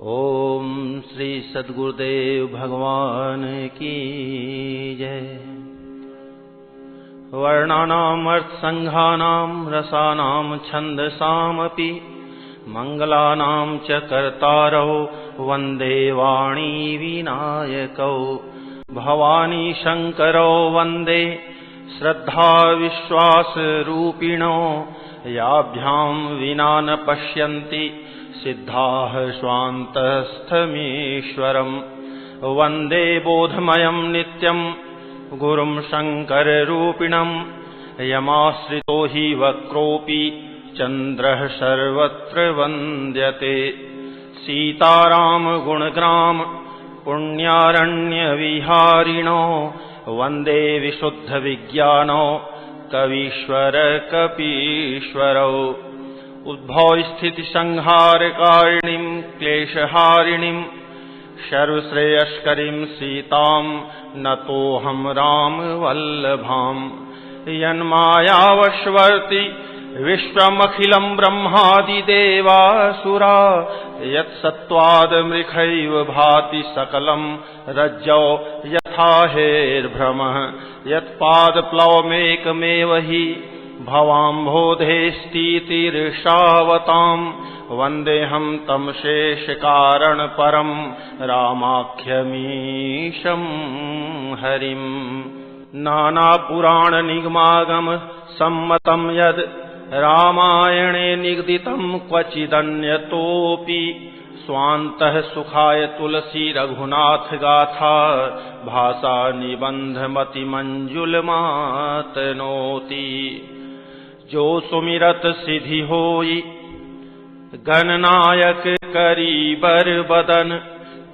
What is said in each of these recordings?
ओम श्री सद्गुरुदेव भगवान की जय। वर्णानाम अर्थसंघानाम रसानाम छंदसामपि मंगलानाम च कर्तारौ वंदे वाणी विनायकौ। भवानी शंकरौ वंदे श्रद्धा विश्वास रूपिणो। याभ्यां विना न पश्यन्ति सिद्धाः स्वान्तस्थमीश्वरम्। वन्दे बोधमयं नित्यं गुरुं शङ्कररूपिणम्। यमाश्रितो हि वक्रोऽपि चन्द्रः सर्वत्र वन्द्यते। सीताराम गुणग्राम पुण्यारण्यविहारिणो। वन्दे विशुद्धविज्ञानो कवीश्वर कपीश्वरौ। उद्भव स्थिति संहारकारिणीं क्लेशहारिणीं सर्वश्रेयस्करीं सीतां नतोऽहं रामवल्लभाम्। यन्मायावशवर्ति विश्वमखिलं ब्रह्मादिदेवासुरा। यत्सत्त्वादमृखैव भाति सकलं रज्जौ यथा हेर्भ्रमः। यत्पादप्लवमेकमेव हि भवाम्भोधेस्तीतिर्षावताम्। वन्देऽहं तं शेषकारणपरं रामाख्यमीशं हरिम्। नानापुराणनिगमागम सम्मतं यद् रामायणे निगदितं क्वचिदन्यतोऽपि। स्वान्तः सुखाय तुलसी रघुनाथ गाथा भाषा निबन्धमतिमञ्जुलमातनोति। जो सुमिरत सिद्धि होई गणनायक करीबर बदन।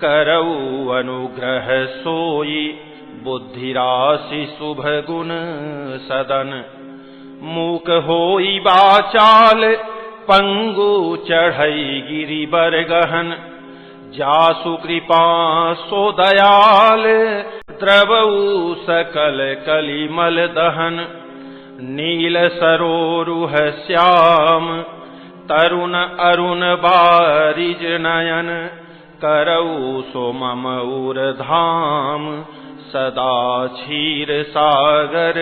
करऊ अनुग्रह सोई बुद्धिराशि शुभ गुण सदन। मूक होई बाचाल पंगु चढ़ई गिरिबर गहन। जासु कृपा सो दयाल द्रवऊ सकल कलिमल दहन। नील सरोरुह श्याम तरुण अरुण बारिज नयन। करऊ सो मम उरधाम सदा क्षीर सागर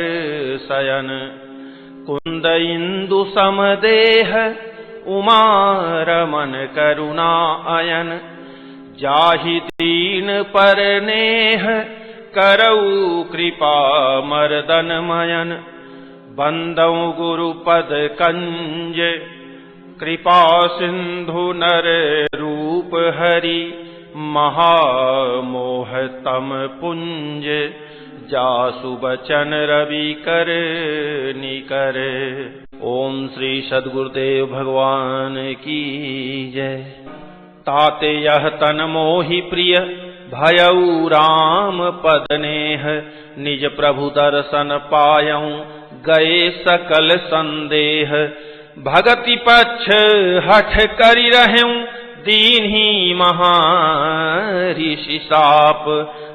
शयन। कुंद इंदु समदेह उमा रमन करुणा अयन। जाहि दीन पर नेह करऊ कृपा मर्दन मयन। बंदौ गुरुपद कंज कृपा सिंधु नर रूप हरि। महामोहतम पुंज जासु बचन रवि कर निकर। ओम श्री सद्गुरुदेव भगवान की जय। ताते यह तन मोहि प्रिय भयऊ राम पदनेह। निज प्रभु दर्शन पायऊं गए सकल संदेह। भगति पक्ष हठ करि रहूं दीन्ही महर्षि शाप।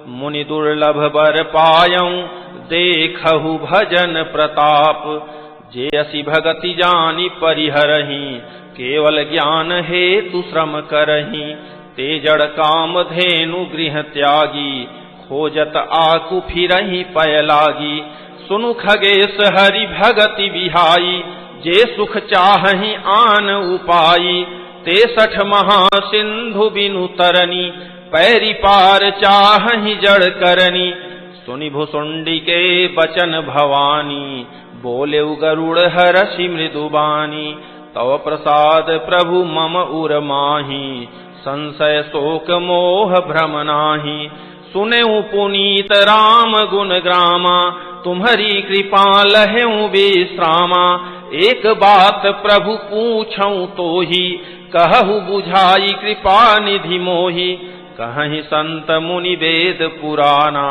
मुनि दुर्लभ बर पायऊं देखहु भजन प्रताप। जे असि भगति जानि परिहरहि केवल ज्ञान हेतु श्रम करहि। ते जड़ काम धेनु गृह त्यागी खोजत आकु फिरहि पय लागी। सुनु खगेश हरि भगति बिहाई जे सुख चाहहि आन उपाई। ते सठ महासिंधु बिनु तरनी पैरी पार चाहहि जड़ करनी। सुनि भुसुंडी के बचन भवानी बोले गरुड़ हरषि मृदुबानी। तव प्रसाद प्रभु मम उर माही संशय शोक मोह भ्रम नाही। सुनेऊ पुनीत राम गुण ग्रामा तुम्हारी कृपा लहेऊ विश्रामा। एक बात प्रभु पूछऊं तो ही कहु बुझाई कृपा निधि मोहि। कहीं संत मुनि वेद पुराना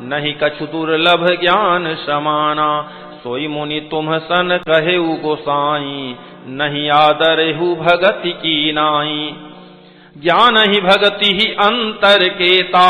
नहीं कछु दुर्लभ ज्ञान समाना। सोई मुनि तुम सन कहेउ गोसाई नहीं आदरेहु भगति की नाई। ज्ञान ही भगति ही अंतर केता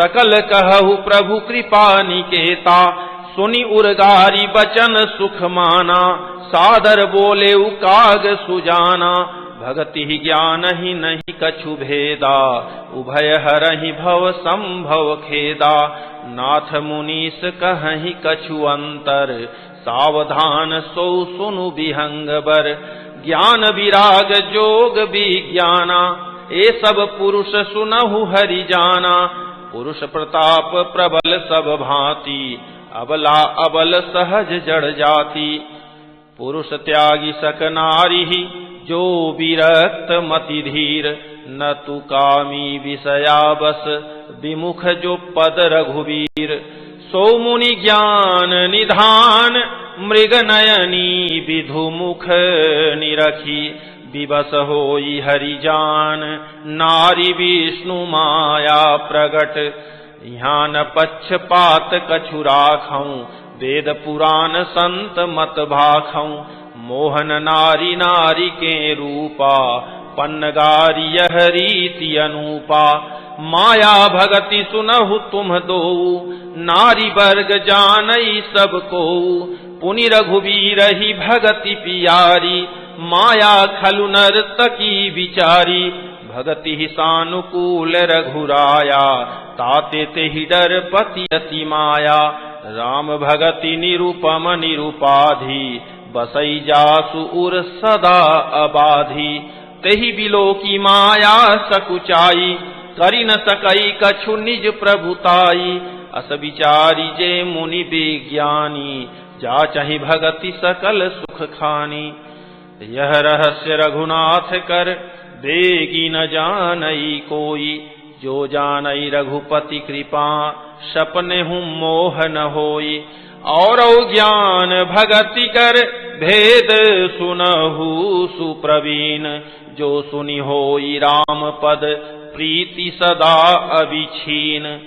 सकल कहु प्रभु कृपा निकेता। सुनि उर्गारी बचन सुख माना सादर बोले काग सुजाना। भगति ही ज्ञान ही नहीं कछु भेदा, उभय हरहि भव संभव खेदा। नाथ मुनीस कहि कछु अंतर, सावधान सो सुनु विहंग बर। ज्ञान विराग जोग विज्ञाना, ए सब पुरुष सुनहु हरि जाना। पुरुष प्रताप प्रबल सब भांति, अबला अबल सहज जड़ जाति। पुरुष त्यागी सक नारी, जो विरक्त मति धीर। न तु कामी विषया बस, विमुख जो पद रघुवीर। सो मुनि ज्ञान निधान, मृग नयनी विधु मुख निरखी। विवश होई हरि जान, नारी विष्णु माया प्रगट। यहाँ न पक्षपात कछु राखऊं, वेद पुराण संत मत भाखऊं। मोहन नारी नारी के रूपा, पन्नगारी यह रीति अनूपा। माया भगति सुनहु तुम दो, नारी वर्ग जानई सब को। पुनि रघुवीर ही भगति पियारी, माया खलु नर्तकी विचारी। भगति ही सानुकूल रघुराया, ताते ते ही डर पति अति माया। राम भगति निरुपम निरुपाधि, बसई जासु उर सदा अबाधि। तेहि बिलो की माया सकुचाई, करि न सकई कछु निज प्रभुताई। अस विचारी जे मुनि विज्ञानी, जाचहि भगति सकल सुख खानी। यह रहस्य रघुनाथ कर, देगी न जानई कोई। जो जानई रघुपति कृपा, सपने हूँ मोह न होई। और ज्ञान भगति कर, भेद सुनहु सुप्रवीण। जो सुनि होई राम पद, प्रीति सदा अविछीन।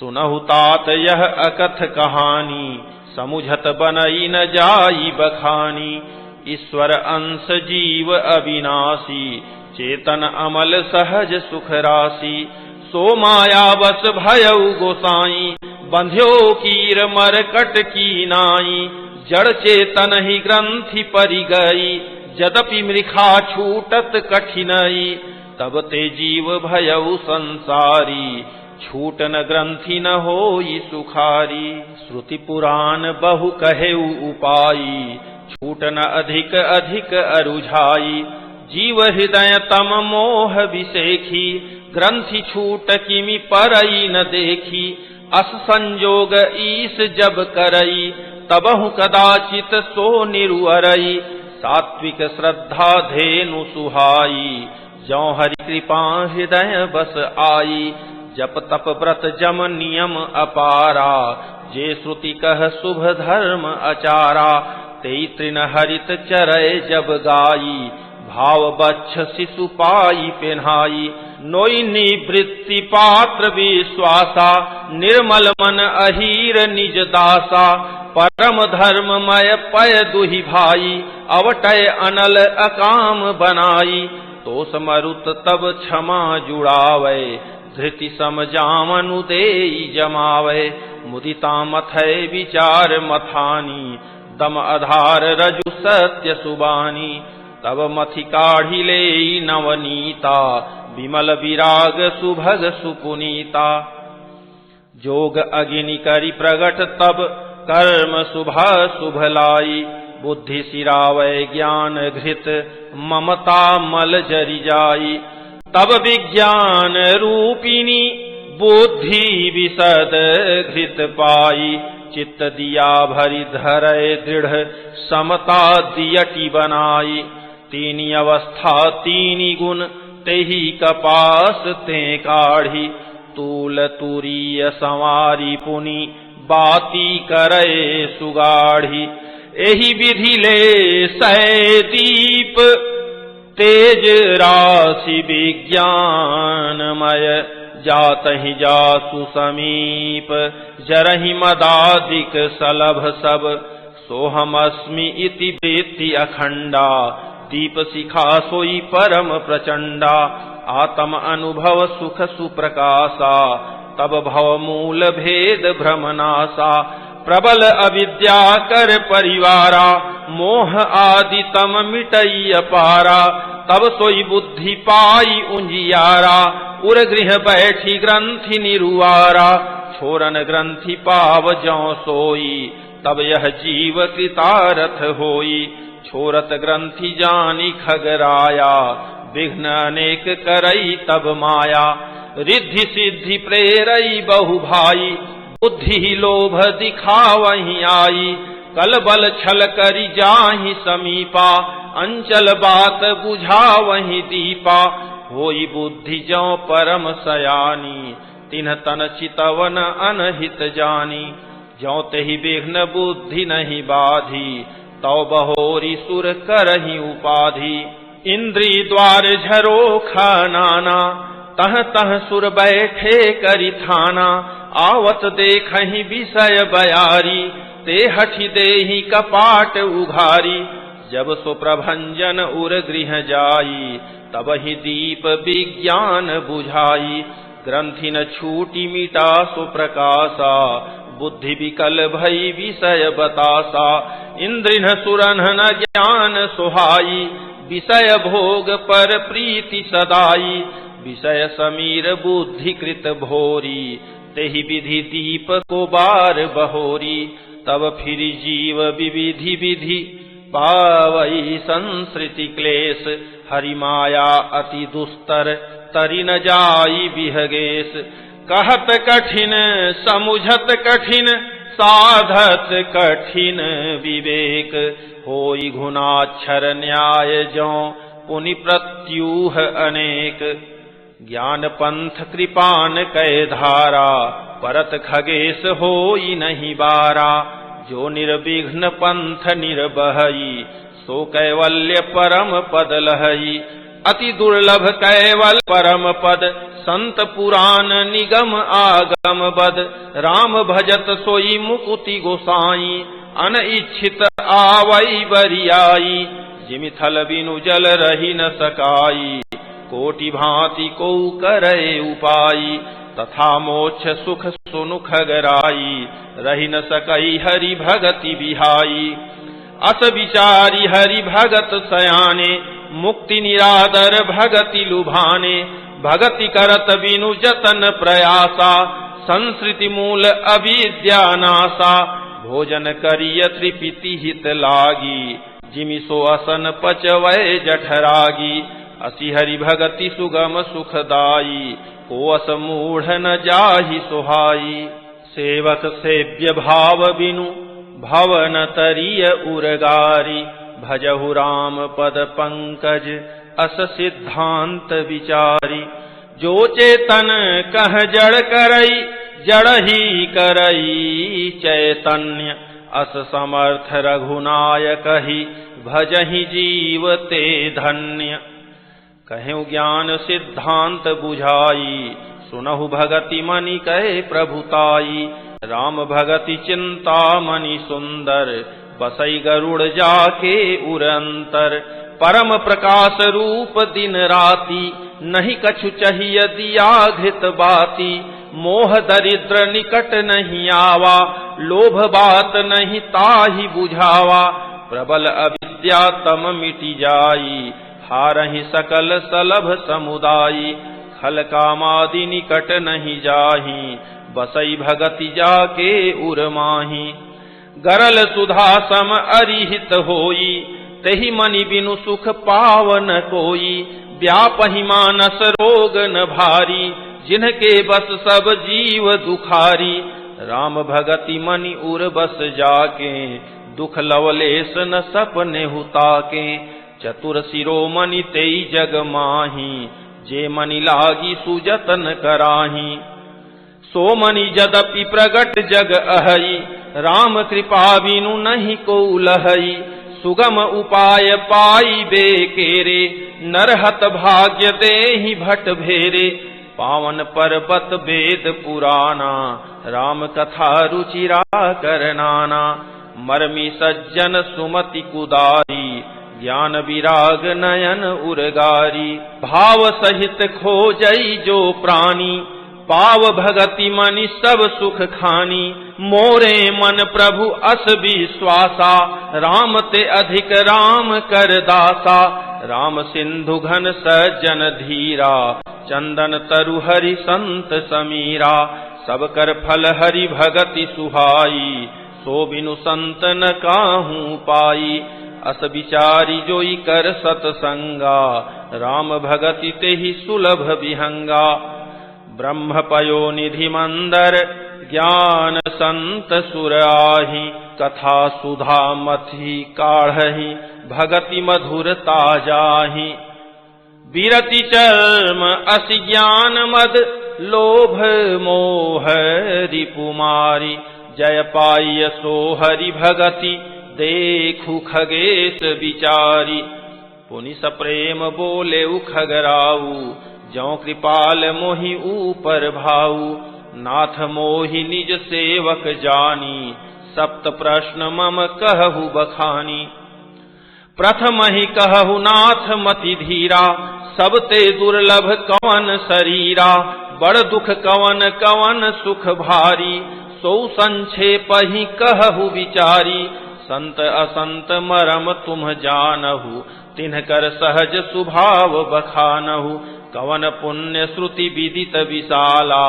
सुनहु तात यह अकथ कहानी, समुझत बनई न जाई बखानी। ईश्वर अंश जीव अविनाशी, चेतन अमल सहज सुख राशि। सो माया बस भयउ गोसाई, बंध्यो कीर मरकट की नाई। जड़ चेतन ही ग्रंथि परि गई, यद्यपि मृखा छूटत कठिनई। तब ते जीव भयउ संसारी, छूटन ग्रंथि न होई सुखारी। श्रुति पुराण बहु कहेउ उपाई, छूटन अधिक अधिक अरुझाई। जीव हृदय तम मोह विसेखी, ग्रंथि छूट किमि परई न देखी। अस संजोग ईस जब करई, तबहु कदाचित सो निरुअरई। सात्विक श्रद्धा धेनु सुहाई, जौ हरि कृपा हृदय बस आई। जप तप व्रत जम नियम अपारा, जे श्रुति कह शुभ धर्म आचारा। तेई तृण हरित चरय जब गाई, भाव बच्छ शिशु पाई पेन्हाई। नोई निवृत्ति पात्र विश्वासा, निर्मल मन अहीर निज दासा। परम धर्ममय पय दुहि भाई, अवटय अनल अकाम बनाई। तो समरुत तब क्षमा जुड़ावे, धृति समजामनु देई जमावे। मुदिता मथय विचार मथानी, दम आधार रजु सत्य सुबानी। तब मथि काढ़ी लेई नवनीता, विमल विराग सुभग सुपुनीता। जोग अग्नि करि प्रगट तब, कर्म शुभा शुभ लाई। बुद्धि सिरावै ज्ञान घृत, ममता मल जरि जाई। तब विज्ञान रूपिणी, बुद्धि विशद घृत पाई। चित्त दिया भरि धरय दृढ़, समता दियटी बनाई। तीनी अवस्था तीनी गुण, तेहि कपास ते काढ़ी। तूल तुरीय संवारी पुनि, बाती करे सुगाढ़ी। एहि विधि ले सै दीप, तेज राशि विज्ञानमय। जातहि जासु समीप, जरहि मदादिक सलभ सब। सोहमस्मि इति वृत्ति अखंडा, दीप शिखा सोई परम प्रचंडा। आत्म अनुभव सुख सुप्रकाशा, तब भव मूल भेद भ्रमनाशा। प्रबल अविद्या कर परिवारा, मोह आदि तम मिटई अपारा। तब सोई बुद्धि पाई उंजियारा, उर गृह बैठी ग्रंथि निरुआरा, छोरन ग्रंथि पाव ज्यों सोई, तब यह जीव कृतारथ होई। छोरत ग्रंथि जानी खगराया, विघ्न अनेक करई तब माया, रिद्धि सिद्धि प्रेरई बहु भाई, बुद्धि ही लोभ दिखावहीं आई, कल बल छल करी जाहि समीपा, अंचल बात बुझावहीं दीपा, होई बुद्धि ज्यों परम सयानी, तिन्ह तन चितवन अनहित जानी, ज्यों तेहि विघ्न बुद्धि नहीं बाधी, तौ बहोरी सुर करहि उपाधि। इंद्री द्वार झरोखा नाना, तह तह सुर बैठे करि थाना, आवत देखहि विषय बयारी, ते हठि देहि कपाट उघारी, जब सो प्रभंजन उर गृह जाई, तब ही दीप विज्ञान बुझाई, ग्रंथि न छूटी मिटा सो प्रकाशा, बुद्धि विकल भई विषय बतासा, इंद्रिन सुरन न ज्ञान सुहाई, विषय भोग पर प्रीति सदाई, विषय समीर बुद्धि कृत भोरी, तेहि विधि दीप को बार बहोरी, तब फिर जीव विविधि विधि पावई संसृति क्लेश, हरि माया अति दुस्तर तरि न जाई विहगेश, कहत कठिन समुझत कठिन, साधत कठिन विवेक, होई घुनाक्षर न्याय ज्यों पुनि प्रत्यूह अनेक, ज्ञान पंथ कृपान कै धारा, परत खगेश होई नहीं बारा, जो निर्विघ्न पंथ निर्बहई, सो कैवल्य परम पद लहई, अति दुर्लभ कैवल परम पद, संत पुराण निगम आगम बद, राम भजत सोई मुकुति गोसाई, अनइच्छित आवई बरियाई, जिमिथल बिनु जल रही न सकाई, कोटि भांति को करे उपाई, तथा मोक्ष सुख सुनु खगराई, रही न सकई हरि भगति बिहाई, अस विचारी हरि भगत सयाने, मुक्ति निरादर भगति लुभाने, भगति करत बिनु जतन प्रयासा, संस्कृति मूल अविद्या नासा, भोजन करिय त्रिपिति हित लागी, जिमि सो असन पचवै जठरागी, असि हरि भगति सुगम सुखदाई, को अस मूढ़ न जाहि सुहाई, सेवक सेव्य भाव बिनु भवन तरिय उरगारी, भजहु राम पद पंकज अस सिद्धांत विचारी, जो चेतन कह जड़ करई, जड़ ही करई चैतन्य, अस समर्थ रघुनायक ही, भजहि जीव ते धन्य, कहु ज्ञान सिद्धांत बुझाई, सुनहु भगति मनि कहे प्रभुताई, राम भगति चिंता मनि सुंदर, बसई गरुड़ जाके उरंतर, परम प्रकाश रूप दिन राती, नहीं कछु चाहिए दिया घृत बाती, मोह दरिद्र निकट नहीं आवा, लोभ बात नहीं ताहि बुझावा, प्रबल अविद्या तम मिटि जाई, हारहि सकल सलभ समुदायी, खल कामादि निकट नहीं जाहि, बसई भगति जाके उरमाही, गरल सुधा सम अरिहित होई, तेहि मनि बिनु सुख पावन कोई, व्यापहि मानस रोग न भारी, जिनके बस सब जीव दुखारी, राम भगति मनि उर बस जाके, दुख लवलेस न सपने हुताके, चतुर शिरोमणि तेई जग माही, जे मनि लागी सुजतन कराही, सो मनि जदपि प्रगट जग अहई, राम कृपा बिनु नहीं को लहई, सुगम उपाय पाई बेकेरे, नरहत भाग्य देहि भट भेरे, पावन पर्वत वेद पुराना, राम कथा रुचिरा करनाना, मर्मी सज्जन सुमति कुदारी, ज्ञान विराग नयन उरगारी, भाव सहित खोजई जो प्राणी, पाव भगति मनि सब सुख खानी, मोरे मन प्रभु अस विश्वासा, राम ते अधिक राम कर दासा, राम सिंधु घन सज्जन धीरा, चंदन तरु हरि संत समीरा। सब कर फल हरि भगति सुहाई, सो बिनु संत न काहू पाई। अस विचारी जोई कर सतसंगा, राम भगति तेहि सुलभ विहंगा। ब्रह्म पयो निधि मंदर, ज्ञान संत सुर आहि। कथा सुधा मथि काढ़हि, भगति मधुरता जाहि। विरति चर्म असि ज्ञान मद, लोभ मोह रिपुमारी। जय पाई सो हरि भगति, देखु खगेश विचारी। पुनि सप्रेम बोले खगराऊ, जौ कृपाल मोहि ऊपर भाऊ। नाथ मोहि निज सेवक जानी, सप्त प्रश्न मम कहु बखानी। प्रथम ही कहु नाथ मति धीरा, सबते दुर्लभ कवन शरीरा। बड़ दुख कवन कवन सुख भारी, सो संक्षेप ही कहु विचारी। संत असंत मरम तुम जानहु, तिन्हकर सहज स्वभाव बखानहु। कवन पुण्य श्रुति विदित विशाला,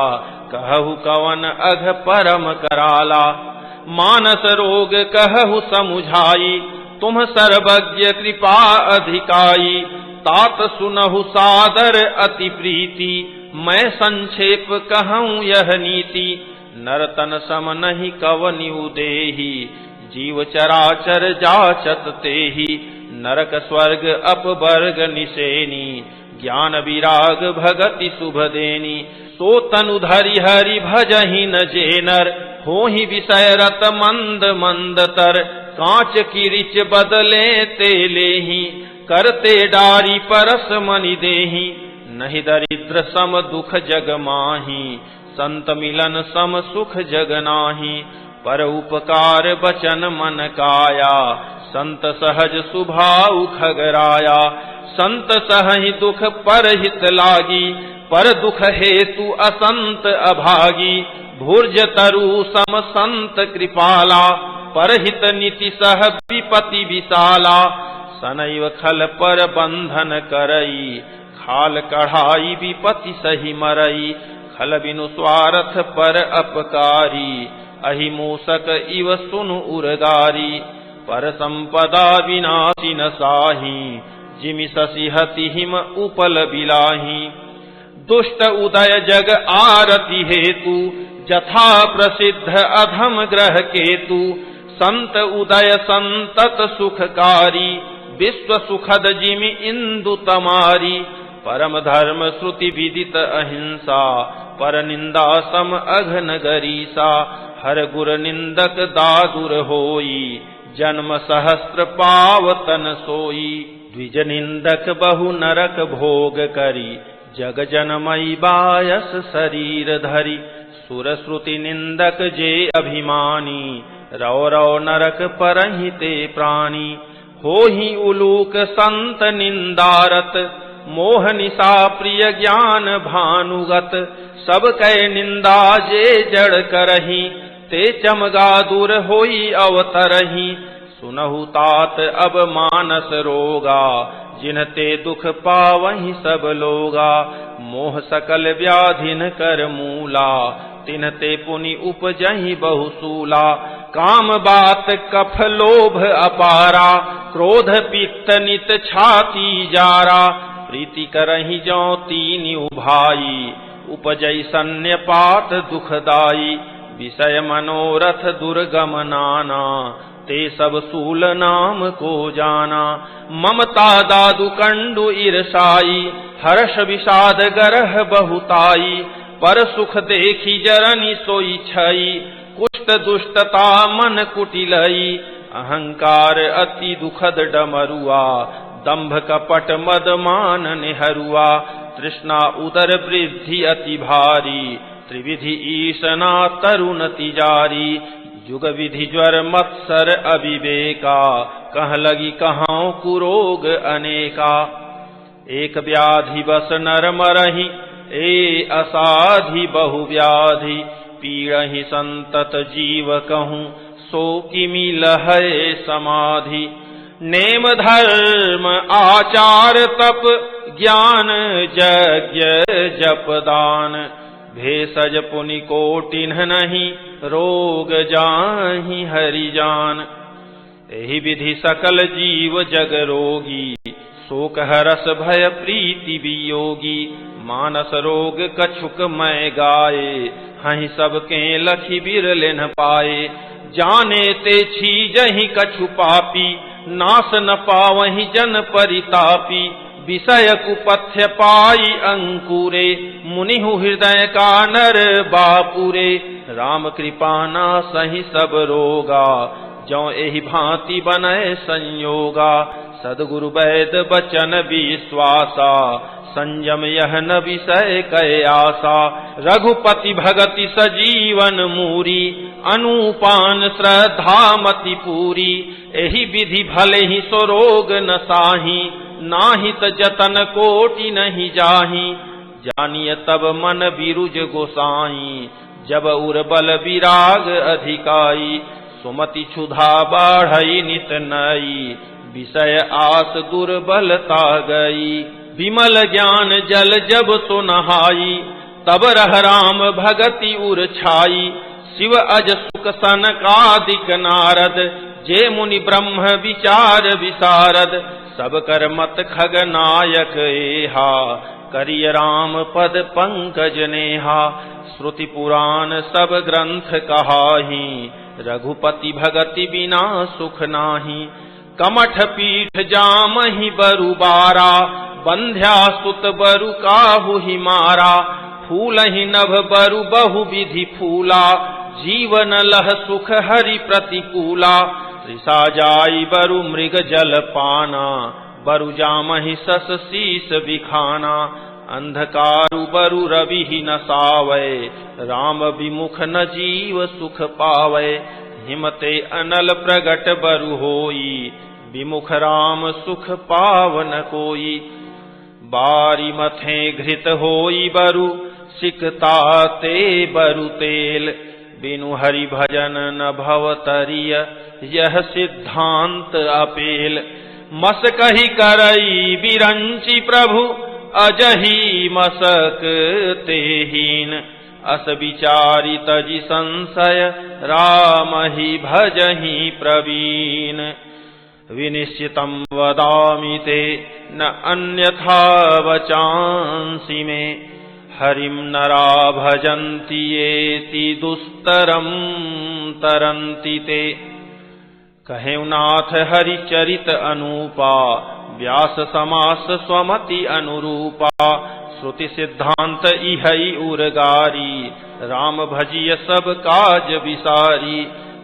कहु कवन अघ परम कराला। मानस रोग कहु समुझाई, तुम सर्वज्ञ कृपा अधिकाई। तात सुनहु सादर अति प्रीति, मैं संक्षेप कहूँ यह नीति। नरतन सम नहीं कवनि उदेहि, जीव चराचर जाचत तेहि। नरक स्वर्ग अपवर्ग निसेनी, ज्ञान विराग भगति शुभ देनी। सो तनु धरि हरि भजहि न जेनर, होहि विषय रत मंद मंद तर। कांच किरिच बदले ते लेहि, करते डारी परस मनि देहि। नहीं दरिद्र सम दुख जग माही, संत मिलन सम सुख जग नाही। पर उपकार बचन मन काया, संत सहज सुभाउ खगराया। संत सहहि दुख पर हित लागी, पर दुख हेतु असंत अभागी। भुर्ज तरु सम संत कृपाला, पर हित नीति सह विपति विशाला। सनैव खल पर बंधन करई, खाल कढ़ाई विपति सही मरई। खल बिनु स्वार्थ पर अपकारी, अहि मूसक इव सुनु उरगारी। पर संपदा विनाशी न साही, जिमि शशि हति हिम उपल बिलाही। दुष्ट उदय जग आरति हेतु, जथा प्रसिद्ध अधम ग्रह केतु। संत उदय संतत सुखकारी, विश्व सुखद जिमि इंदु तमारी। परम धर्म श्रुति विदित अहिंसा, पर निंदा सम अघन गरीसा। हर गुर निंदक दादुर होई, जन्म सहस्त्र पावतन सोई। द्विज निंदक बहु नरक भोग करी, जग जनमई बायस शरीर धरी। सुर श्रुति निंदक जे अभिमानी, रौ रौ नरक परहि ते प्राणी। होहि उलूक संत निंदारत, मोह निशा प्रिय ज्ञान भानुगत। सब कै निंदा जे जड़ करही, ते चमगा दूर होई अवतरही। सुनहु तात अब मानस रोगा, जिनते दुख पावहि सब लोगा। मोह सकल व्याधिन कर मूला, तिनते पुनि उपजहि बहुसूला। काम बात कफ लोभ अपारा, क्रोध पित्त नित छाती जारा। प्रीति करहि जौ तीनि उभाई, उपजै सन्यपात दुखदाई। विषय मनोरथ दुर्गम नाना, ते सब सूल नाम को जाना। ममता दादु कंडु ईर्षाई, हर्ष विषाद गरह बहुताई। पर सुख देखी जरनि सोई छई, कुष्ठ दुष्टता मन कुटिलई। अहंकार अति दुखद डमरुआ, दंभ कपट मद मान निहरुआ। तृष्णा उदर वृद्धि अति भारी, त्रिविधि ईशना तरुण तिजारी। युग विधि ज्वर मत्सर अविवेका, कह लगी कहाँ कुरोग अनेका। एक व्याधि बस नर मरहि, ए असाधि बहु व्याधि। पीड़हि संतत जीव कहूँ, सो किमि लहै समाधि। नेम धर्म आचार तप ज्ञान यज्ञ जप दान, भेषज पुनि कोटिन्ह नहीं रोग जाहि हरि जान। एहि विधि सकल जीव जग रोगी, शोक हरस भय प्रीति वियोगी। मानस रोग कछुक मैं गाये, हहि सबके लखि बिरले न पाए। जाने ते छीजहि कछु पापी, नाश न पावहि जन परितापी। विषय कुपथ्य पाई अंकुरे, मुनिहु हृदय का नर बापुरे। राम कृपा नासहि सब रोगा, जौ एहि भांति बनय संयोगा। सद्गुरु वैद बचन विश्वासा, संयम यह न विषय कै आशा। रघुपति भगति सजीवन मूरी, अनुपान श्रद्धा मति पूरी। एहि विधि भले ही सो रोग न साही, नाहित जतन कोटि नहीं जाही। जानिय तब मन बिरुज गोसाई, जब उर बल विराग अधिकाई। सुमति क्षुधा बाढ़ई नित नई, विषय आस दुर्बलता गई। विमल ज्ञान जल जब सो नहाई, तब रह राम भगति उर छाई। शिव अज सुख सनकादिक नारद, जे मुनि ब्रह्म विचार विसारद। सब कर मत खगनायक एहा, करिय राम पद पंकज नेहा। श्रुति पुराण सब ग्रंथ कहाही, रघुपति भगति बिना सुख नाही। कमठ पीठ जामहि बरु बारा, बंध्या सुत बरु काहु ही मारा। फूलहि नभ बरु बहु विधि फूला, जीवन लह सुख हरि प्रतिकूला। ऋषा जाई बरु मृग जल पाना, बरु जामहि सस शीस बिखाना। अंधकारु बरु रवि ही न सावै, राम विमुख न जीव सुख पावै। हिमते अनल प्रगट बरु होई, विमुख राम सुख पावन कोई। बारी मथे घृत होई बरु, सिकता ते बरु तेल। बिनु हरि भजन न भव तरिय, यह सिद्धांत अपेल। मस कही करई बिरंची प्रभु, अजही मसक तेहीन। अस विचारी तजि संशय, राम ही भजहि प्रवीण। विनिश्चितं वदामि ते, न अन्यथा वचांसि मे। हरिं नरा भजन्ति येति, दुस्तरं तरन्ति ते। कहेउ नाथ हरि चरित अनूपा, व्यास समास स्वमति अनुरूपा। श्रुति सिद्धांत इहै उरगारी, राम भजिय सब काज विसारी।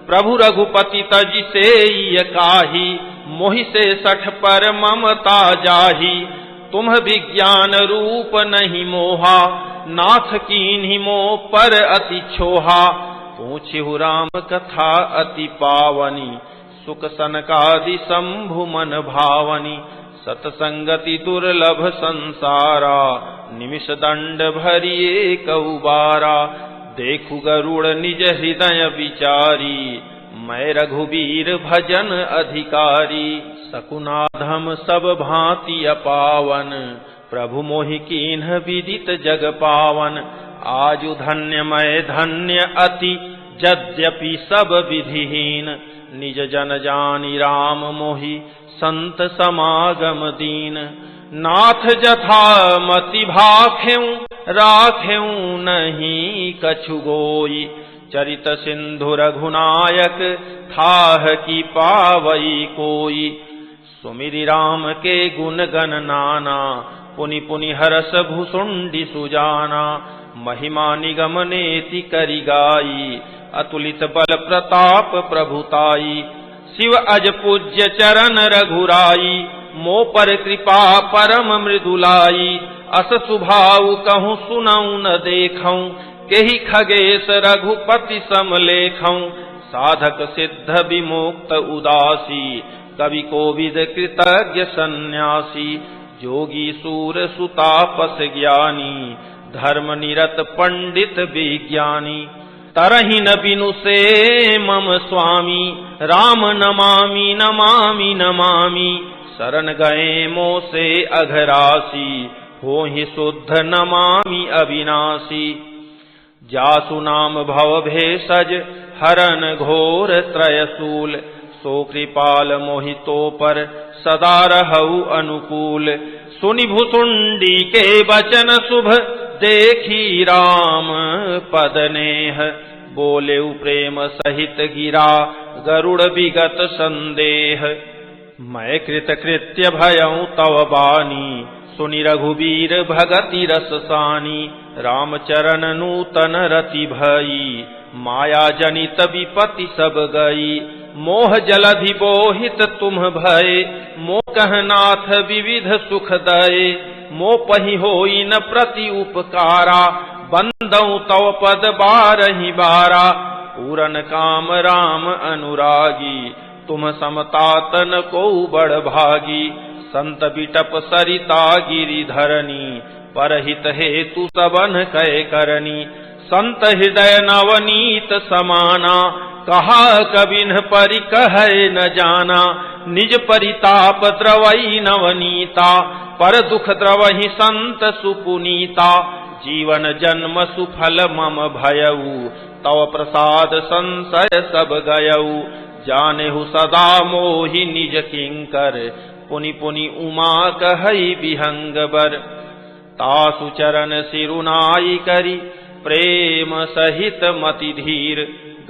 प्रभु रघुपति तजि सेई काही, मोहि से सठ पर ममता जाही। तुम विज्ञान रूप नहीं मोहा, नाथ कीन्हि मोह पर अति छोहा। पूछिहु राम कथा अति पावनी, सुख सनकादि शंभु मन भावनी। सतसंगति दुर्लभ संसारा, निमिष दंड भरिए कौबारा। देखु गरुड़ निज हृदय विचारी, मैं रघुबीर भजन अधिकारी। सकुनाधम सब भांति अपावन, प्रभु मोहि कीन्ह विदित जग पावन। आजु धन्य मैं धन्य अति, यद्यपि सब विधिहीन। निज जन जानि राम मोहि, संत समागम दीन। नाथ जथा मति भाखेउ, राखेउ नहीं कछु गोई। चरित सिंधु रघुनायक, थाह की पावई कोई। सुमिरि राम के गुण गण नाना, पुनि पुनि हरस भुसुंडी सुजाना। महिमा निगम नेति करि गाई, अतुलित बल प्रताप प्रभुताई। शिव अज पूज्य चरण रघुराई, मो पर कृपा परम मृदुलाई। अस सुभाउ कहूँ सुनऊ न देखऊँ, केहि खगेश रघुपति समलेखऊँ। साधक सिद्ध विमुक्त उदासी, कवि कोविद कृतज्ञ सन्यासी। जोगी सूर सुतापस ज्ञानी, धर्म निरत पंडित विज्ञानी। तरहि न बिनु से मम स्वामी, राम नमामि नमामि नमामि। शरण गए मोह से अघरासी, होहि शुद्ध नमामि अविनाशी। जासु नाम भव भेषज, हरन घोर त्रयशूल। सो कृपाल मोहितो पर, सदा रहउ अनुकूल। सुनि भुसुंडी के वचन शुभ, देखी राम पद नेह। बोले प्रेम सहित गिरा, गरुड़ विगत संदेह। मैं कृतकृत्य भयऊ तव बानी, सुनि रघुबीर भगति रस सानी। रामचरण नूतन रति भई, माया जनित विपति सब गई। मोह जलधि बोहित तुम भय, मोह कहनाथ विविध सुख दये। मोह पहि होई न प्रति उपकारा, बंदऊ तव पद बारहि बारा। पूरन काम राम अनुरागी, तुम समतातन को बड़ भागी। संत बिटप सरिता गिरिधरनी, परहित हेतु सबन कै करनी। संत हृदय नवनीत समाना, कहा कबिन परि कहै न जाना। निज परिताप द्रवई नवनीता, पर दुख द्रवहि संत सुपुनीता। जीवन जन्म सुफल मम भयऊ, तव प्रसाद संशय सब गयऊ। जानेहु सदा मोहि निज किंकर, पुनि पुनि उमा कहई विहंगबर। तासु चरण सिरुनाई करी, प्रेम सहित मति धीर।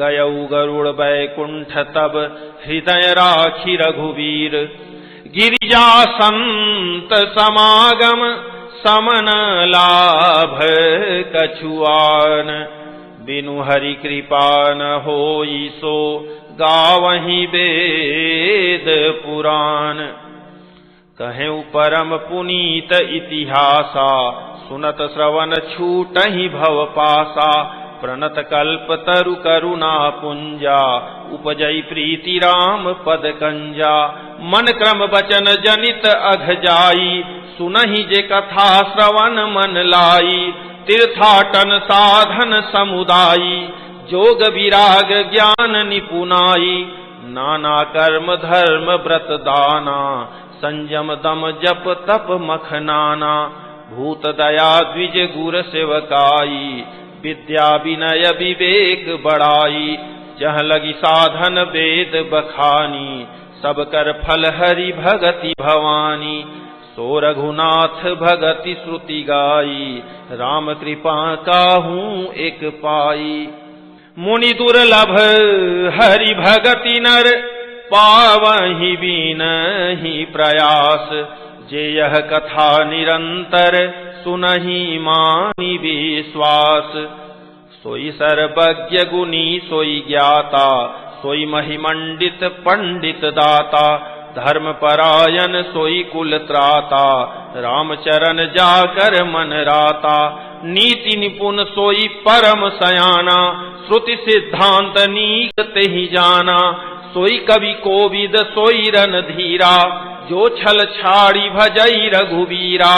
गयऊ गरुड़ बैकुंठ तब, हृदय राखी रघुवीर। गिरिजा संत समागम, समन लाभ कछुआन। बिनु हरि कृपा न होई सो, गावहि वेद पुराण। कहेउ परम पुनीत इतिहासा, सुनत श्रवण छूटहि भव पासा। प्रणत कल्प तरु करुणा पुंजा, उपजई प्रीति राम पद कंजा। मन क्रम बचन जनित अघ जाई, सुनहि जे कथा श्रवण मन लाई। तीर्थाटन साधन समुदायी, जोग विराग ज्ञान निपुनाई। नाना कर्म धर्म व्रत दाना, संयम दम जप तप मखनाना। भूत दया द्विज गुर सेवकाई, विद्या विनय विवेक बड़ाई। जह लगी साधन वेद बखानी, सब कर फल हरि भगति भवानी। सो रघुनाथ भगति श्रुति गाई, राम कृपा काहू एक पाई। मुनि दुर्लभ हरि भगति नर, पावहि बिनहि प्रयास। जे यह कथा निरंतर, सुनहि मानि विश्वास। सोई सर्वज्ञ गुनी सोई ज्ञाता, सोई महिमंडित पंडित दाता। धर्म परायण सोई कुल त्राता, रामचरण जाकर मन राता। नीति निपुण सोई परम सयाना, श्रुति सिद्धांत नीक तेहि जाना। सोई कवि कोविद सोई रणधीरा, जो छल छाड़ी भजई रघुवीरा।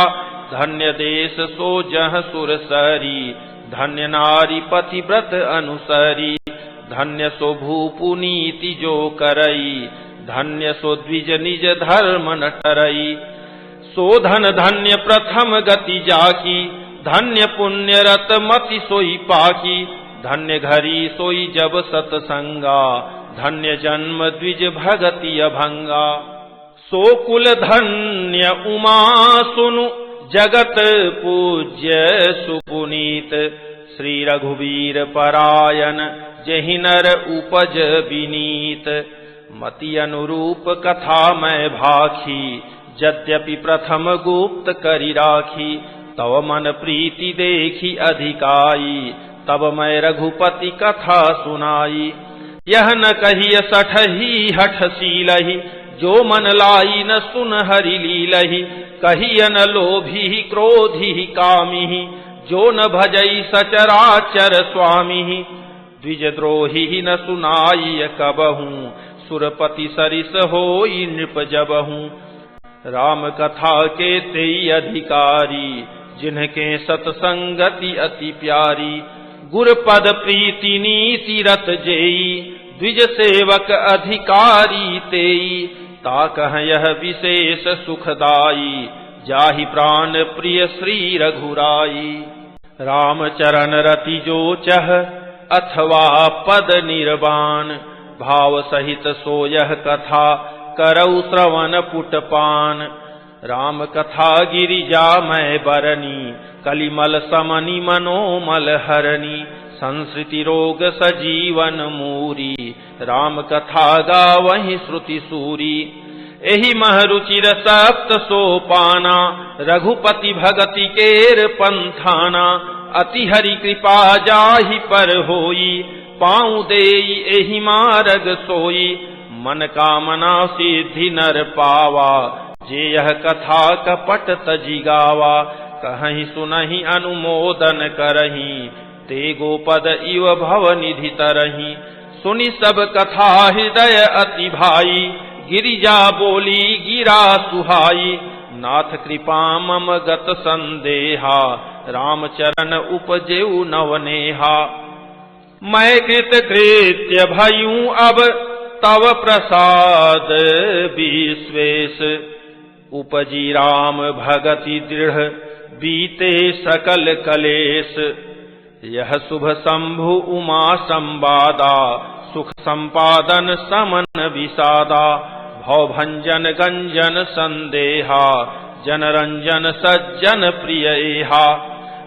धन्य देश सो जह सुर सरी, धन्य नारी पतिव्रत अनुसरी। धन्य सो भूपु नीति जो करई, धन्य सो द्विज निज धर्म न टरई। सो धन धन्य प्रथम गति जाकी, धन्य पुण्य रत मति सोई पाकी। धन्य घरी सोई जब सतसंगा, धन्य जन्म द्विज भगति अभंगा। सो कुल धन्य उमा सुनु, जगत पूज्य सुपुनीत। श्री रघुवीर परायण, जेहि नर उपज विनीत। मति अनुरूप कथा मैं भाखी, यद्यपि प्रथम गुप्त करि राखी। तव मन प्रीति देखी अधिकाई, तब मैं रघुपति कथा सुनाई। यह न कहिय सठही हठ सीलहि, जो मन लाई न सुन हरि लीलहि। कहिय न लोभी क्रोधी कामिहि, जो न भजई सचराचर स्वामिहि। द्विजद्रोही न सुनाई कबहू, सुरपति सरिस होई नृप जबहू। राम कथा के तेई अधिकारी, जिनके सतसंगति अति प्यारी। गुरपद प्रीति नीति रत जेई, द्विज सेवक अधिकारी तेई, ताकह यह विशेष सुखदाई, जाहि प्राण प्रिय श्री रघुराई। राम चरण रति जो चह, अथवा पद निर्वाण, भाव सहित सो यह कथा, करऊ श्रवण पुटपान। राम कथा गिरिजा मैं बरनी, कलिमल समनि मनोमल हरनी, संस्कृति रोग सजीवन मूरी, राम कथा गावहि श्रुति सूरी। एहि महरुचिर सप्त सोपाना, रघुपति भगति केर पंथाना, अति हरि कृपा जाहि पर होई, पाऊँ देई एहि मार्ग सोई। मन कामना सिद्धि नर पावा, जे यह कथा कपट तजी गावा। कहीं सुनहि अनुमोदन करही, ते गोपद इव भव निधि तरही। सुनि सब कथा हृदय अति भाई, गिरिजा बोली गिरा सुहाई। नाथ कृपा मम गत संदेहा, राम चरण उपजेउ नवनेहा। मैं कृत कृत्य भयूं अब, तव प्रसाद विश्वेश। उपजी राम भगति दृढ़, बीते सकल कलेश। यह शुभ शंभु उमा संवादा, सुख संपादन समन विषादा। भवभंजन गंजन संदेहा, जनरंजन सज्जन प्रियहा।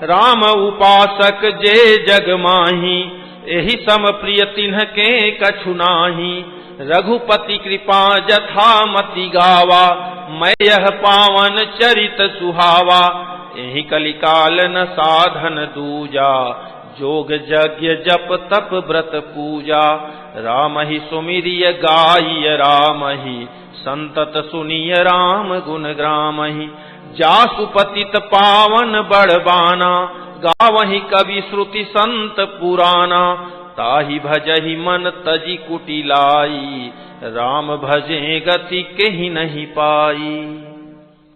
राम उपासक जे जग माही, एहि सम प्रिय तिन्ह के कछु नाही। रघुपति कृपा जथा मति गावा, मैं यह पावन चरित सुहावा। एहि कलिकाल न साधन दूजा, जोग यज्ञ जप तप व्रत पूजा। राम ही सुमिरिय गाय रामहि, संतत सुनिय राम गुण ग्रामहि। जासु पतित पावन बड़बाना, गावहि कवि श्रुति संत पुराना। ताहि भजहि मन तजी कुटिलाई, राम भजे गति केहि नहीं पाई।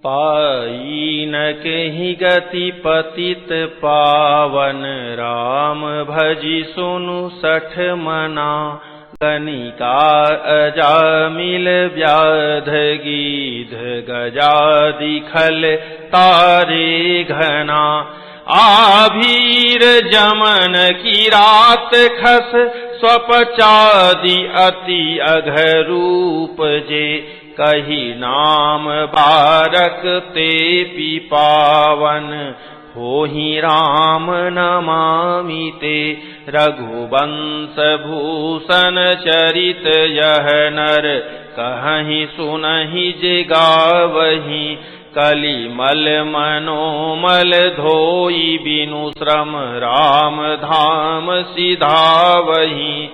पाई न केहि गति पतित पावन, राम भजी सुनु सठ मना। गनिका अजामिल व्याध गीध, गजादि खल तारे घना। आभीर जमन की रात खस, स्वपचादि अति अघरूप जे। कही नाम बारक ते पिपावन, होहि राम नमामि ते। रघुवंश भूषण चरित यह नर, कहहि सुनहि जे गावहि। कलिमल मनोमल धोई, बिनु श्रम राम धाम सिधावहि।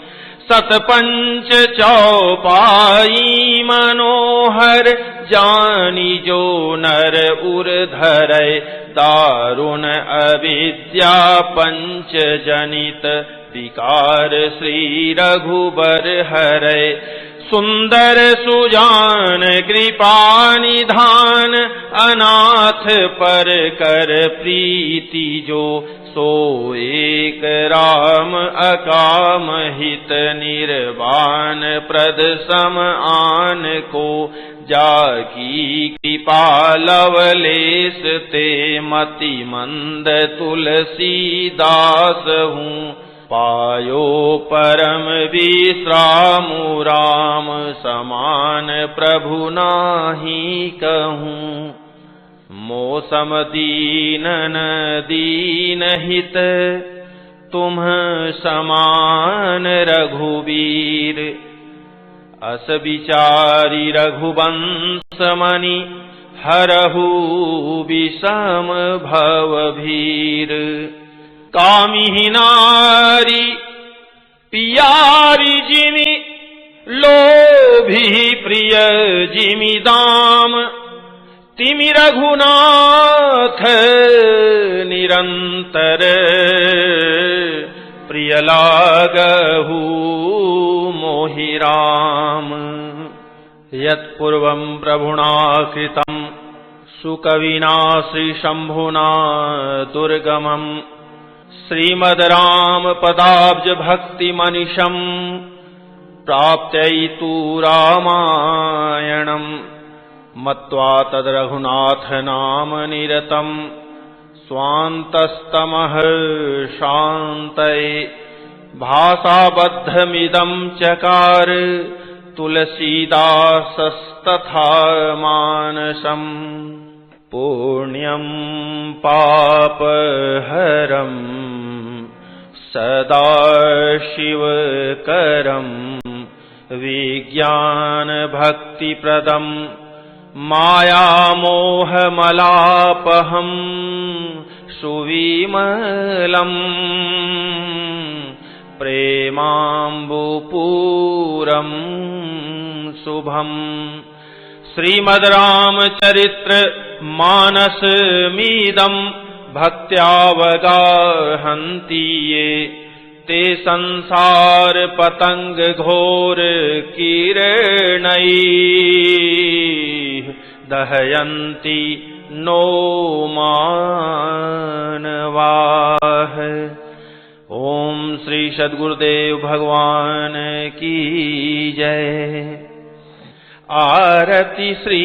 सतपंच चौपाई मनोहर, जानी जो नर उर धरै। दारुण अविद्या पंच जनित, विकार श्री रघुबर हरै। सुंदर सुजान कृपा निधान, अनाथ पर कर प्रीति जो। सो एक राम अकाम हित, निर्वाण प्रद सम आन को। जाकी कृपा लवलेश ते, मति मंद तुलसीदास हूँ। पायो परम विश्रामु, राम समान प्रभु नाहि कहूँ। मौसम दीनन दीन हित, तुम समान रघुवीर। अस विचारी रघुवंश मनि, हरहु विषम भव भीर। कामिहि नारी पियारी जिमि, लोभी प्रिय जिमि दाम। तिमि रघुनाथ निरंतर, प्रिय लागहु मोहि राम। यत्पूर्वं प्रभुना कृतं, सुकविना श्रीशंभुना दुर्गमम्। श्रीमद् राम पदाब्ज भक्ति मनिषम् प्राप्त्यैतु रामायणम् मत्वा तद् रघुनाथ नाम निरतम् स्वान्तस्तमः शान्तये भाषाबद्धमिदम् चकार तुलसीदासस्तथा मानसम् पुण्यं पापहरम् सदा शिवकरम् विज्ञानभक्तिप्रदम् मायामोहमलापहम् सुविमलम् प्रेमाम्बुपूरम् शुभम् श्रीमद् रामचरित्र मानसमिदम् भक्त्यावगाहन्ति ये ते संसार पतंग घोर किरणैः दहयन्ति नो मानवाः। ओम श्री सद्गुरुदेव भगवान की जय। आरती श्री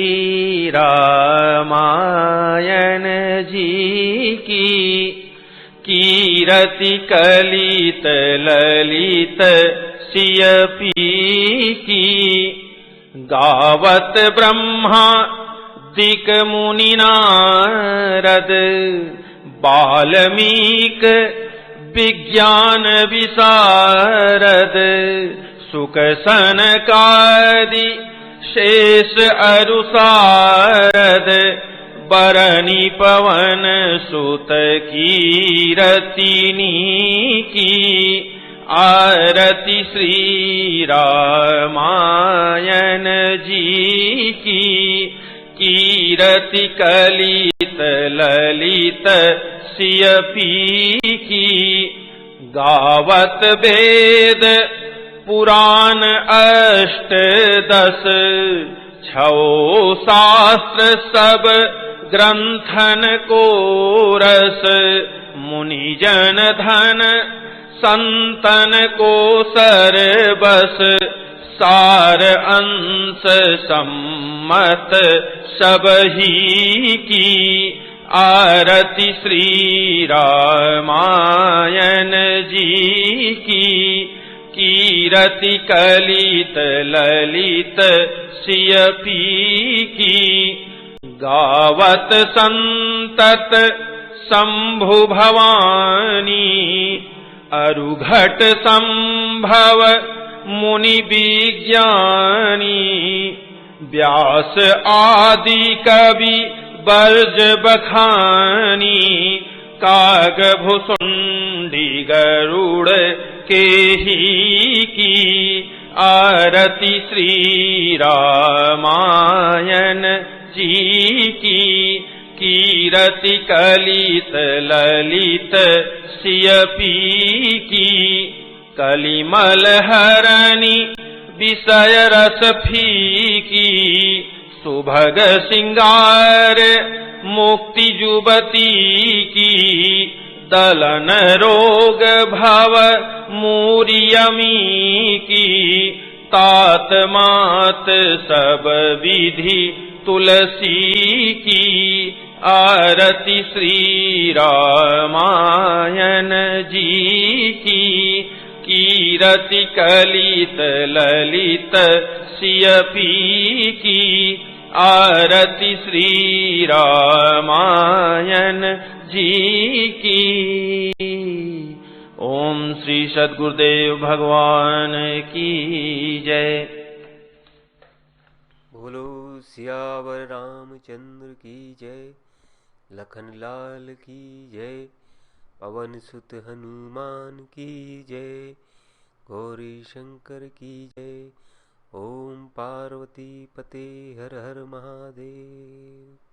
रामायण जी की कीरति कलित ललित सियपी की गावत ब्रह्मा दिक मुनि नारद बाल्मीक विज्ञान विशारद सुक सनकादि शेष अरुसारद बरनी पवन सुत कीरतिनी की आरती श्री रामायण जी की कीरति कलित ललित सियपी की गावत वेद पुराण अष्टदश छो शास्त्र सब ग्रंथन को रस मुनिजन धन संतन को सरबस सार अंश सम्मत सब ही की आरती श्री रामायण जी की कीरति कलित ललित सियपी की गावत संतत शंभु भवानी अरुघट संभव मुनि विज्ञानी व्यास आदि कवि बर्ज बखानी काग भुसुंडी गरुड़ के ही की आरती श्री रामायण जी की कीरति कलित ललित सियपी की कलिमल हरणी विषय रस फीकी सुभग सिंगार मुक्ति जुबती की दलन रोग भव मूरियमी की तात मात सब विधि तुलसी की आरती श्री रामायण जी की कीरति कलित ललित सियपी की आरती श्री रामायण जी की। ओम श्री सद्गुरुदेव भगवान की जय। बोलो सियावर रामचंद्र की जय, लखन लाल की जय, पवन सुत हनुमान की जय, गौरी शंकर की जय। ओम पार्वती पते हर हर महादेव।